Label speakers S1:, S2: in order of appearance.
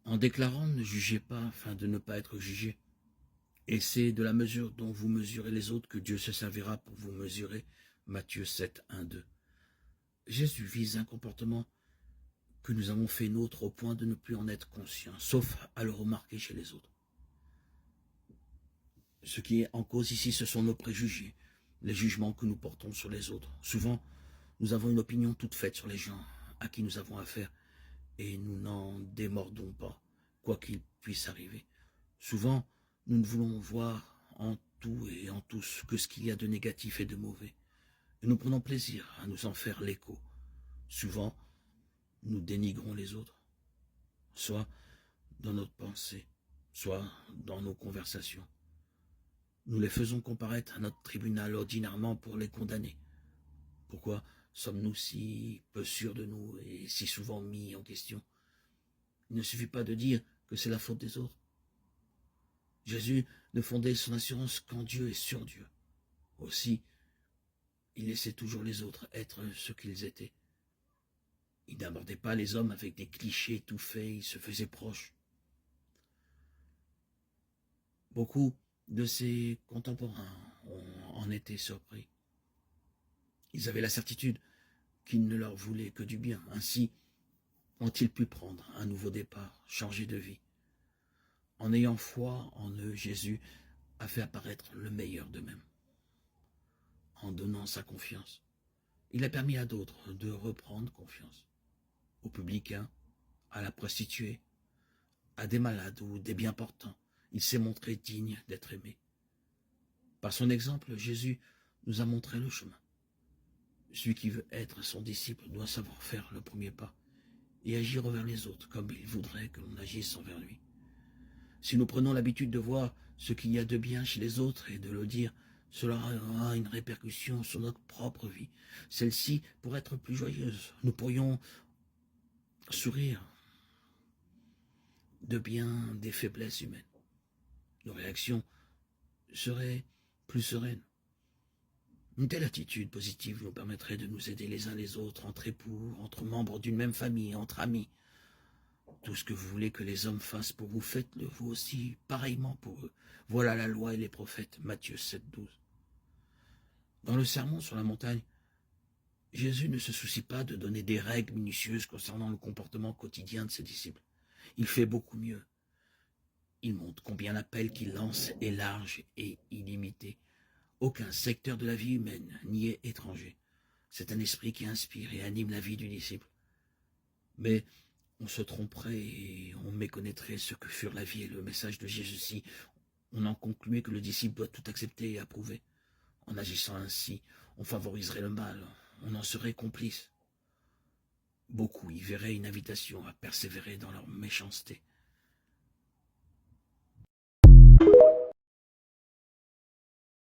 S1: en déclarant « Ne jugez pas afin de ne pas être jugé ». Et c'est de la mesure dont vous mesurez les autres que Dieu se servira pour vous mesurer. Matthieu 7, 1, 2. Jésus vise un comportement que nous avons fait nôtre au point de ne plus en être conscients, sauf à le remarquer chez les autres. Ce qui est en cause ici, ce sont nos préjugés, les jugements que nous portons sur les autres. Souvent, nous avons une opinion toute faite sur les gens à qui nous avons affaire et nous n'en démordons pas, quoi qu'il puisse arriver. Souvent, nous ne voulons voir en tout et en tous que ce qu'il y a de négatif et de mauvais. Et nous prenons plaisir à nous en faire l'écho. Souvent, nous dénigrons les autres, soit dans notre pensée, soit dans nos conversations. Nous les faisons comparaître à notre tribunal ordinairement pour les condamner. Pourquoi sommes-nous si peu sûrs de nous et si souvent mis en question? Il ne suffit pas de dire que c'est la faute des autres. Jésus ne fondait son assurance qu'en Dieu et sur Dieu. Aussi, il laissait toujours les autres être ce qu'ils étaient. Il n'abordait pas les hommes avec des clichés tout faits, il se faisait proche. Beaucoup de ses contemporains en étaient surpris. Ils avaient la certitude qu'il ne leur voulait que du bien. Ainsi ont-ils pu prendre un nouveau départ, changer de vie. En ayant foi en eux, Jésus a fait apparaître le meilleur d'eux-mêmes. En donnant sa confiance, il a permis à d'autres de reprendre confiance. Aux publicains, à la prostituée, à des malades ou des bien portants, il s'est montré digne d'être aimé. Par son exemple, Jésus nous a montré le chemin. Celui qui veut être son disciple doit savoir faire le premier pas et agir envers les autres comme il voudrait que l'on agisse envers lui. Si nous prenons l'habitude de voir ce qu'il y a de bien chez les autres et de le dire, cela aura une répercussion sur notre propre vie. Celle-ci pourrait être plus joyeuse. Nous pourrions sourire de bien des faiblesses humaines. Nos réactions seraient plus sereines. Une telle attitude positive nous permettrait de nous aider les uns les autres, entre époux, entre membres d'une même famille, entre amis. Tout ce que vous voulez que les hommes fassent pour vous, faites-le vous aussi, pareillement pour eux. Voilà la loi et les prophètes, Matthieu 7, 12. Dans le sermon sur la montagne, Jésus ne se soucie pas de donner des règles minutieuses concernant le comportement quotidien de ses disciples. Il fait beaucoup mieux. Il montre combien l'appel qu'il lance est large et illimité. Aucun secteur de la vie humaine n'y est étranger. C'est un esprit qui inspire et anime la vie du disciple. Mais on se tromperait et on méconnaîtrait ce que furent la vie et le message de Jésus si on en concluait que le disciple doit tout accepter et approuver. En agissant ainsi, on favoriserait le mal, on en serait complice. Beaucoup y verraient une invitation à persévérer dans leur méchanceté.